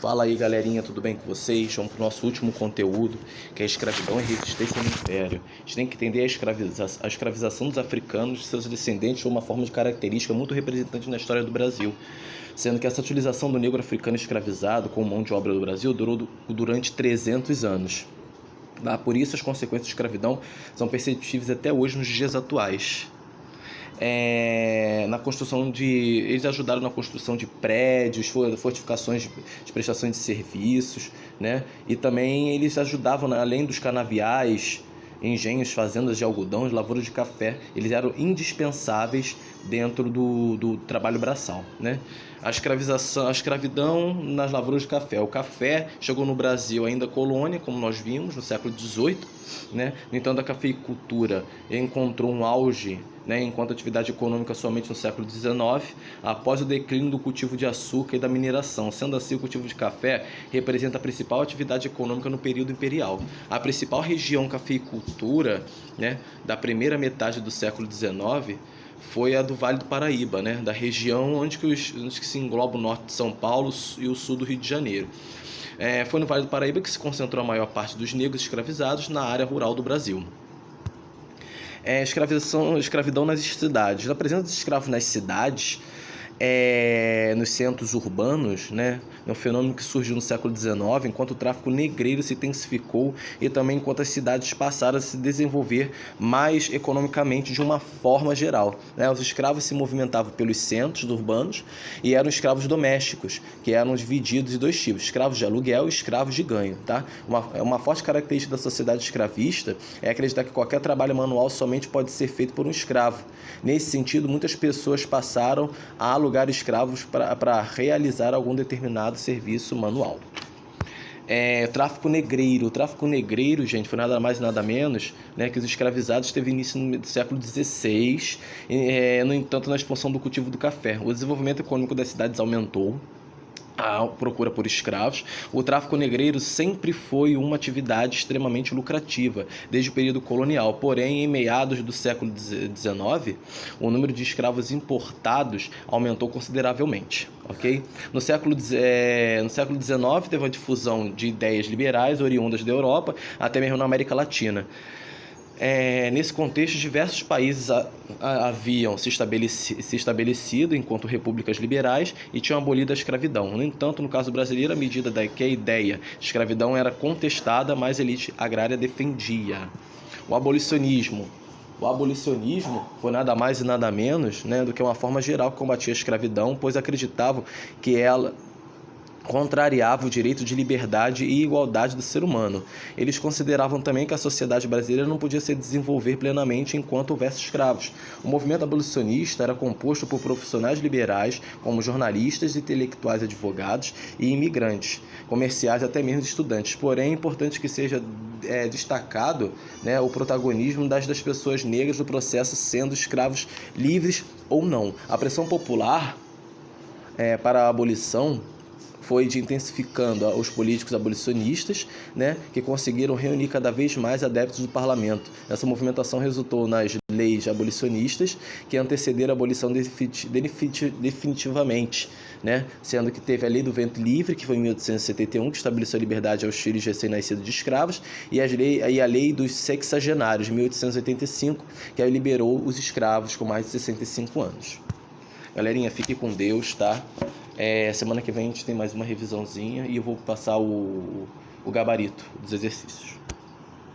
Fala aí, galerinha, tudo bem com vocês? Vamos para o nosso último conteúdo, que é a escravidão e resistência no Império. A gente tem que entender a escravização dos africanos e seus descendentes foi uma forma de característica muito representante na história do Brasil, sendo que essa utilização do negro africano escravizado como mão de obra do Brasil durou durante 300 anos. Por isso, as consequências da escravidão são perceptíveis até hoje nos dias atuais. Eles ajudaram na construção de prédios, fortificações de prestações de serviços, né? E também eles ajudavam, além dos canaviais, engenhos, fazendas de algodão, de lavouras de café, eles eram indispensáveis dentro do trabalho braçal, né? A escravidão nas lavouras de café. O café chegou no Brasil ainda colônia, como nós vimos, no século XVIII, né? No entanto, a cafeicultura encontrou um auge, né, enquanto atividade econômica somente no século XIX, após o declínio do cultivo de açúcar e da mineração. Sendo assim, o cultivo de café representa a principal atividade econômica no período imperial. A principal região cafeicultura, né, da primeira metade do século XIX foi a do Vale do Paraíba, né, da região onde se engloba o norte de São Paulo e o sul do Rio de Janeiro. Foi no Vale do Paraíba que se concentrou a maior parte dos negros escravizados na área rural do Brasil. Escravidão nas cidades. A presença de escravos nas cidades, nos centros urbanos, né, é um fenômeno que surgiu no século XIX, enquanto o tráfico negreiro se intensificou e também enquanto as cidades passaram a se desenvolver mais economicamente de uma forma geral, né? Os escravos se movimentavam pelos centros urbanos e eram escravos domésticos, que eram divididos em dois tipos: escravos de aluguel e escravos de ganho, tá? Uma forte característica da sociedade escravista é acreditar que qualquer trabalho manual somente pode ser feito por um escravo. Nesse sentido, muitas pessoas passaram a alugar escravos para realizar algum determinado serviço manual. Tráfico negreiro. O tráfico negreiro, gente, foi nada mais e nada menos, né, que os escravizados teve início no século XVI, no entanto, na expansão do cultivo do café. O desenvolvimento econômico das cidades aumentou a procura por escravos. O tráfico negreiro sempre foi uma atividade extremamente lucrativa, desde o período colonial. Porém, em meados do século XIX, o número de escravos importados aumentou consideravelmente. Okay? No século XIX, teve a difusão de ideias liberais oriundas da Europa, até mesmo na América Latina. Nesse contexto, diversos países haviam se estabelecido enquanto repúblicas liberais e tinham abolido a escravidão. No entanto, no caso brasileiro, à medida que a ideia de escravidão era contestada, mais a elite agrária defendia. O abolicionismo foi nada mais e nada menos, né, do que uma forma geral que combatia a escravidão, pois acreditavam que ela contrariava o direito de liberdade e igualdade do ser humano. Eles consideravam também que a sociedade brasileira não podia se desenvolver plenamente enquanto houvesse escravos. O movimento abolicionista era composto por profissionais liberais, como jornalistas, intelectuais, advogados e imigrantes, comerciais, até mesmo estudantes. Porém, é importante que seja destacado, né, o protagonismo das pessoas negras do processo, sendo escravos livres ou não. A pressão popular para a abolição foi intensificando os políticos abolicionistas, né, que conseguiram reunir cada vez mais adeptos do parlamento. Essa movimentação resultou nas leis abolicionistas, que antecederam a abolição definitivamente, né, sendo que teve a Lei do Ventre Livre, que foi em 1871, que estabeleceu a liberdade aos filhos recém-nascidos de escravos, e a Lei dos Sexagenários, de 1885, que aí liberou os escravos com mais de 65 anos. Galerinha, fique com Deus, tá? Semana que vem a gente tem mais uma revisãozinha e eu vou passar o gabarito dos exercícios.